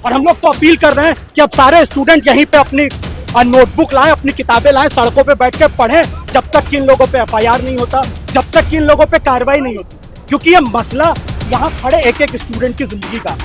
और हम लोग तो अपील कर रहे हैं कि अब सारे स्टूडेंट यहीं पे अपनी नोटबुक लाएं, अपनी किताबें लाएं, सड़कों पे बैठ के पढ़ें, जब तक कि इन लोगों पे एफआईआर नहीं होता, जब तक कि इन लोगों पे कार्रवाई नहीं होती, क्योंकि ये मसला यहाँ खड़े एक एक स्टूडेंट की जिंदगी का।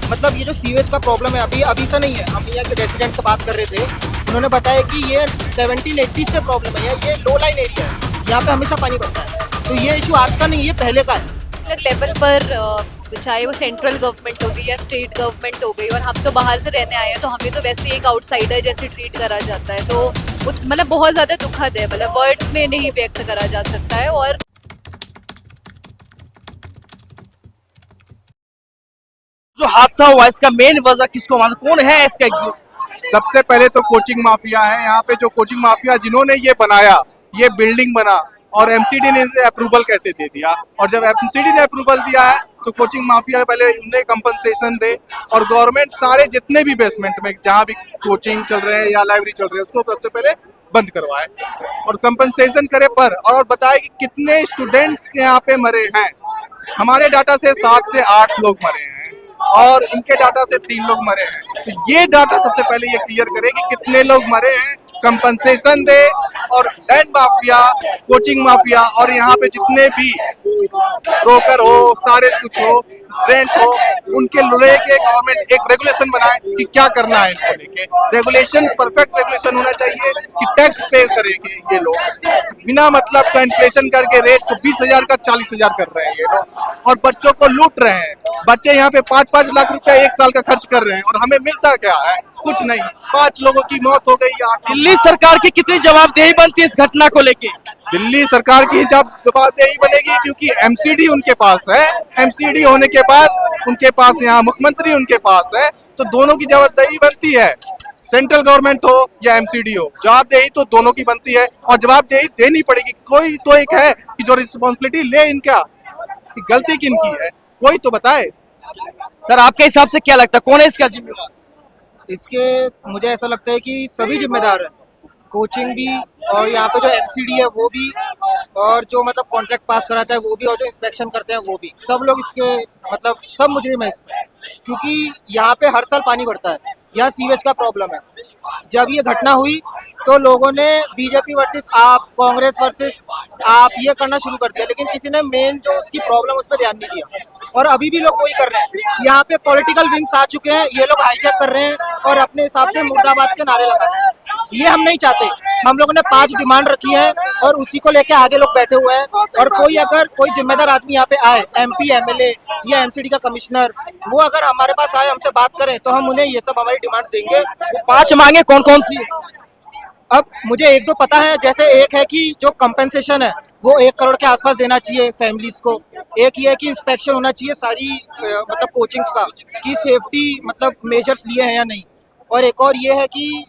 मतलब ये जो सीवेज का प्रॉब्लम है अभी से नहीं है। हम यहाँ के रेसिडेंट से बात कर रहे थे, उन्होंने बताया कि ये 1780 से प्रॉब्लम है। ये लो लाइन एरिया है, यहाँ पे हमेशा पानी पड़ता है। तो ये इशू आज का नहीं, ये पहले का है। अलग लेवल पर चाहे वो सेंट्रल गवर्नमेंट हो गई या स्टेट गवर्नमेंट हो गई, और हम तो बाहर से रहने आए हैं, तो हमें तो वैसे एक आउटसाइडर जैसे ट्रीट करा जाता है। तो मतलब बहुत ज़्यादा दुखद है, मतलब वर्ड्स में नहीं व्यक्त करा जा सकता है। और जो हादसा हुआ इसका मेन वजह किसको मालूम, कौन है इसका सबसे पहले तो कोचिंग माफिया है। यहाँ पे जो कोचिंग माफिया जिन्होंने ये बनाया, ये बिल्डिंग बना, और एमसीडी ने इसे अप्रूवल कैसे दे दिया, और जब एमसीडी ने अप्रूवल दिया है तो कोचिंग माफिया पहले उन्हें कंपनसेशन दे, और गवर्नमेंट सारे जितने भी बेसमेंट में जहाँ भी कोचिंग चल रहे हैं या लाइब्रेरी चल रहे हैं उसको सबसे पहले बंद करवाए और कंपनसेशन करे पर, और बताए कि कितने स्टूडेंट यहाँ पे मरे हैं। हमारे डाटा से 7 से 8 लोग मरे हैं और इनके डाटा से 3 लोग मरे हैं। तो ये डाटा सबसे पहले ये क्लियर करे कि कितने लोग मरे हैं, कंपनसेशन दे, और लैंड माफिया, कोचिंग माफिया और यहाँ पे जितने भी ब्रोकर हो, सारे कुछ हो, रेंट हो, उनके लेके गवर्नमेंट एक रेगुलेशन बनाए कि क्या करना है। इनको लेके रेगुलेशन, परफेक्ट रेगुलेशन होना चाहिए कि टैक्स पे करेंगे ये लोग, बिना मतलब का इन्फ्लेशन करके रेट को 20,000 का 40,000 कर रहे हैं ये लोग, और बच्चों को लूट रहे हैं। बच्चे यहाँ पे 5-5 लाख रुपया एक साल का खर्च कर रहे हैं और हमें मिलता क्या है, कुछ नहीं। 5 लोगों की मौत हो गई। दिल्ली सरकार की कितनी जवाबदेही बनती है इस घटना को लेके? दिल्ली सरकार की जवाबदेही बनेगी क्योंकि एमसीडी उनके पास है। एमसीडी होने के बाद उनके पास यहाँ मुख्यमंत्री उनके पास है, तो दोनों की जवाबदेही बनती है। सेंट्रल गवर्नमेंट हो या एमसीडी हो, जवाबदेही तो दोनों की बनती है और जवाबदेही देनी पड़ेगी। कोई तो एक है कि जो रिस्पॉन्सिबिलिटी ले, इनका गलती किनकी है, कोई तो बताए। सर आपके हिसाब से क्या लगता है कौन है इसका जिम्मेदार? इसके मुझे ऐसा लगता है कि सभी जिम्मेदार हैं, कोचिंग भी, और यहाँ पे जो एमसीडी है वो भी, और जो मतलब कॉन्ट्रैक्ट पास कराता है वो भी, और जो इंस्पेक्शन करते हैं वो भी। सब लोग इसके मतलब सब मुजरिम है इसमें, क्योंकि यहाँ पे हर साल पानी बढ़ता है। यहाँ सीवेज का प्रॉब्लम है। जब ये घटना हुई तो लोगों ने बीजेपी वर्सेस आप, कांग्रेस वर्सेस आप ये करना शुरू कर दिया, लेकिन किसी ने मेन जो उसकी प्रॉब्लम उस पर ध्यान नहीं दिया। और अभी भी लोग वही कर रहे हैं। यहाँ पे पॉलिटिकल विंग्स आ चुके हैं, ये लोग हाईजैक कर रहे हैं और अपने हिसाब से मुर्दाबाद के नारे लगा रहे हैं। ये हम नहीं चाहते। हम लोगों ने 5 डिमांड रखी है और उसी को लेके आगे लोग बैठे हुए हैं। और अगर कोई जिम्मेदार आदमी यहाँ पे आए, एमपी, एमएलए या एमसीडी का कमिश्नर, वो अगर हमारे पास आए, हमसे बात करें, तो हम उन्हें ये सब हमारी डिमांड्स देंगे। 5 मांगे कौन कौन सी है? अब मुझे 1-2 पता है, जैसे एक है कि जो कंपेंसेशन है वो 1 करोड़ के आसपास देना चाहिए फैमिलीज को। एक ये है कि इंस्पेक्शन होना चाहिए सारी मतलब कोचिंग्स का, कि सेफ्टी मतलब मेजर्स लिए हैं या नहीं। और एक और ये है कि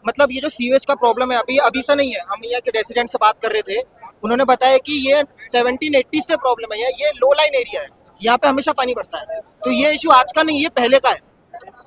मतलब ये जो सीवेज का प्रॉब्लम है अभी से नहीं है। हम यहाँ के रेसिडेंट से बात कर रहे थे, उन्होंने बताया कि ये 1780 से प्रॉब्लम है। ये लो लाइन एरिया है, यहाँ पे हमेशा पानी पड़ता है। तो ये इशू आज का नहीं, ये पहले का है।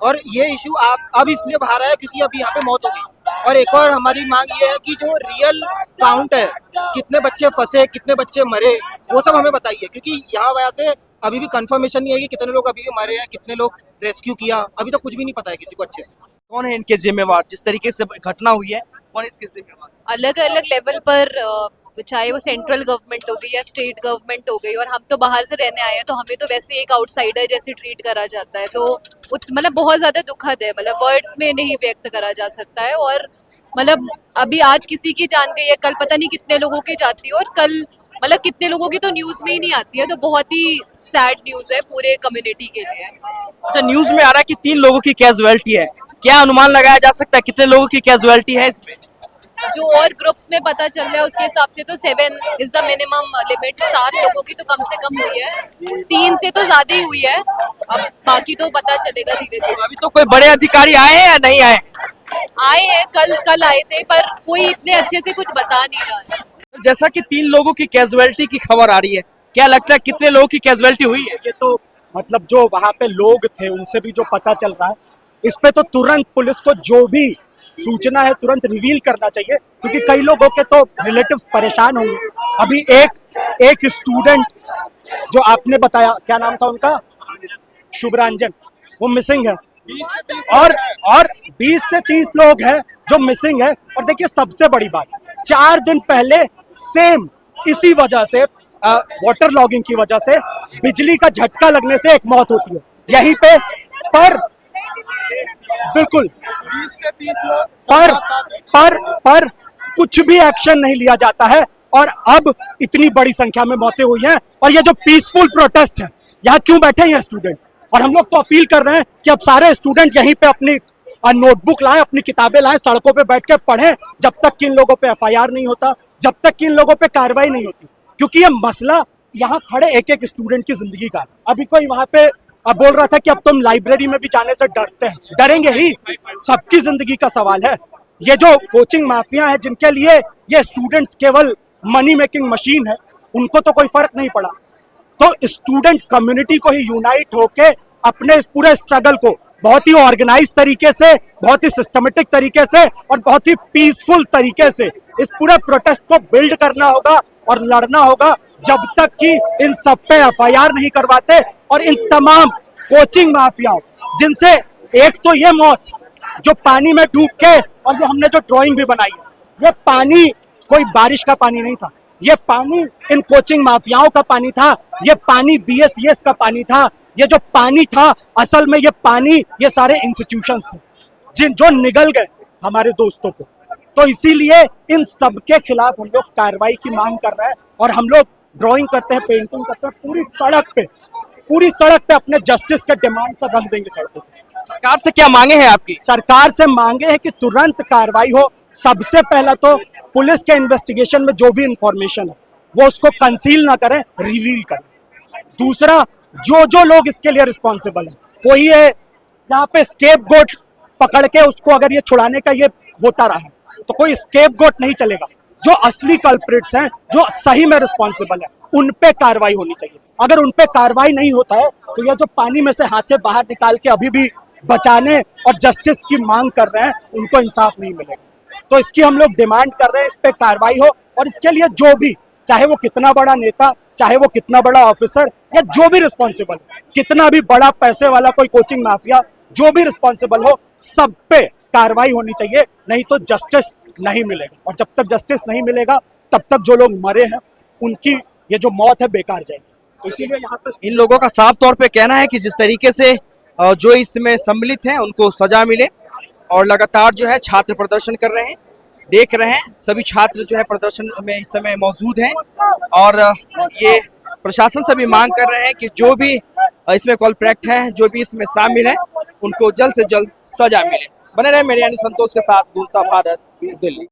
और ये इशू अब इसलिए बाहर आया क्योंकि अभी यहाँ पे मौत हो गई। और एक और हमारी मांग ये है कि जो रियल काउंट है, कितने बच्चे फंसे, कितने बच्चे मरे, वो सब हमें बताइए, क्योंकि यहाँ वजह से अभी भी कंफर्मेशन नहीं है कि कितने लोग अभी भी मरे हैं, कितने लोग रेस्क्यू किया, अभी तो कुछ भी नहीं पता है किसी को अच्छे से। कौन है इनके जिम्मेवार? जिस तरीके से घटना हुई है कौन इसके जिम्मेवार? अलग अलग लेवल पर चाहे वो सेंट्रल गवर्नमेंट हो गई या स्टेट गवर्नमेंट हो गई, और हम तो बाहर से रहने आए हैं, तो हमें तो वैसे एक आउटसाइडर जैसे ट्रीट करा जाता है। तो मतलब बहुत ज़्यादा दुखद है, मतलब वर्ड्स में नहीं व्यक्त करा जा सकता है। और मतलब अभी आज किसी की जान गई है, कल पता नहीं कितने लोगों की जाती है, और कल मतलब कितने लोगों की तो न्यूज़ में ही नहीं आती है। तो बहुत ही सैड न्यूज़ है पूरे कम्युनिटी के लिए। अच्छा, न्यूज में आ रहा है कि 3 लोगों की कैजुअलिटी है, क्या अनुमान लगाया जा सकता है कितने लोगों की कैजुअलिटी है इसमें? जो और ग्रुप्स में पता चल रहा है उसके हिसाब से तो 7 इज द मिनिमम लिमिट। 7 लोगों की तो कम से कम हुई है, 3 से तो ज्यादा ही हुई है। अब बाकी तो पता चलेगा धीरे धीरे। अभी तो कोई बड़े अधिकारी आए हैं या नहीं आए? आए हैं, कल आए थे, पर कोई इतने अच्छे से कुछ बता नहीं रहा है। जैसा कि 3 लोगों की कैजुअलिटी की खबर आ रही है, क्या लगता है कितने लोगों की कैजुअलिटी हुई है? ये तो मतलब जो वहाँ पे लोग थे उनसे भी जो पता चल रहा है, इस पे तो तुरंत पुलिस को जो भी सूचना है तुरंत रिवील करना चाहिए, क्योंकि कई लोगों के तो रिलेटिव परेशान होंगे। अभी एक स्टूडेंट जो आपने बताया, क्या नाम था उनका, शुभरंजन, वो मिसिंग है, और 20 से 30 लोग हैं जो मिसिंग है। और देखिए सबसे बड़ी बात, 4 दिन पहले सेम इसी वजह से, वाटर लॉगिंग की वजह से, बिजली का झटका लगने से एक मौत होती है यहीं पे। पर बिल्कुल 20 से 30 लोग पर कुछ भी एक्शन नहीं लिया जाता है, और अब इतनी बड़ी संख्या में मौतें हुई हैं। और ये जो पीसफुल प्रोटेस्ट है, यहाँ क्यों बैठे हैं स्टूडेंट, और हम लोग तो अपील कर रहे हैं कि अब सारे स्टूडेंट यहीं पे अपनी नोटबुक लाएं, अपनी किताबें लाएं, सड़कों पे बैठ के पढ़ें, जब तक कि इन लोगों पे एफआईआर नहीं होता, जब तक कि इन लोगों पे कार्रवाई नहीं होती। क्योंकि ये मसला यहाँ खड़े एक स्टूडेंट की जिंदगी का। अभी कोई वहां पे बोल रहा था कि अब तुम लाइब्रेरी में भी जाने से डरते हैं, डरेंगे ही, सबकी जिंदगी का सवाल है। ये जो कोचिंग माफिया है, जिनके लिए ये स्टूडेंट्स केवल मनी मेकिंग मशीन है, उनको तो कोई फर्क नहीं पड़ा। तो स्टूडेंट कम्युनिटी को ही यूनाइट होके अपने इस पूरे स्ट्रगल को बहुत ही ऑर्गेनाइज तरीके से, बहुत ही सिस्टमेटिक तरीके से और बहुत ही पीसफुल तरीके से इस पूरे प्रोटेस्ट को बिल्ड करना होगा और लड़ना होगा, जब तक कि इन सब पे एफआईआर नहीं करवाते। और इन तमाम कोचिंग माफियाओं, जिनसे एक तो ये मौत जो पानी में डूब के, और ये हमने जो ड्राइंग भी बनाई है, ये पानी कोई बारिश का पानी नहीं था, ये पानी इन कोचिंग माफियाओं का पानी था, ये पानी बीएसईएस का पानी था। ये जो पानी था, असल में ये पानी ये सारे इंस्टीट्यूशंस थे जो निगल गए हमारे दोस्तों को। तो इसीलिए इन सब के खिलाफ हम लोग कार्रवाई की मांग कर रहे हैं, और हम लोग ड्राइंग करते हैं, पेंटिंग करते हैं, पूरी सड़क पे अपने जस्टिस के डिमांड से रख देंगे सड़कों पे। सरकार से क्या मांगे हैं आपकी? सरकार से मांगे हैं कि तुरंत कार्रवाई हो। सबसे पहला तो पुलिस के इन्वेस्टिगेशन में जो भी इंफॉर्मेशन है वो उसको कंसील ना करें, रिवील करें। दूसरा, जो लोग इसके लिए रिस्पॉन्सिबल है, कोई है यहाँ पे स्केपगोट पकड़ के उसको अगर ये छुड़ाने का ये होता रहा है, तो कोई स्केपगोट नहीं चलेगा। जो असली कल्प्रिट्स हैं, जो सही में रिस्पॉन्सिबल है, उन पे कार्रवाई होनी चाहिए। अगर उन पे कार्रवाई नहीं होता है, तो ये जो पानी में से हाथे बाहर निकाल के अभी भी बचाने और जस्टिस की मांग कर रहे हैं, उनको इंसाफ नहीं मिलेगा। तो इसकी हम लोग डिमांड कर रहे हैं, इस पे कार्रवाई हो, और इसके लिए जो भी, चाहे वो कितना बड़ा नेता, चाहे वो कितना बड़ा ऑफिसर, या जो भी रिस्पॉन्सिबल, कितना भी बड़ा पैसे वाला कोई कोचिंग माफिया, जो भी रिस्पॉन्सिबल हो, सब पे कार्रवाई होनी चाहिए, नहीं तो जस्टिस नहीं मिलेगा। और जब तक जस्टिस नहीं मिलेगा, तब तक जो लोग मरे हैं उनकी ये जो मौत है बेकार जाएगी। तो इसीलिए यहाँ पे इन लोगों का साफ तौर पे कहना है कि जिस तरीके से जो इसमें सम्मिलित हैं उनको सजा मिले, और लगातार जो है छात्र प्रदर्शन कर रहे हैं, देख रहे हैं सभी छात्र जो है प्रदर्शन में इस समय मौजूद हैं, और ये प्रशासन से भी मांग कर रहे हैं कि जो भी इसमें कॉल्प्रेट है, जो भी इसमें शामिल है, उनको जल्द से जल्द सजा मिले। बने रहे मेरे यानी संतोष के साथ, गूंजता भारत, दिल्ली।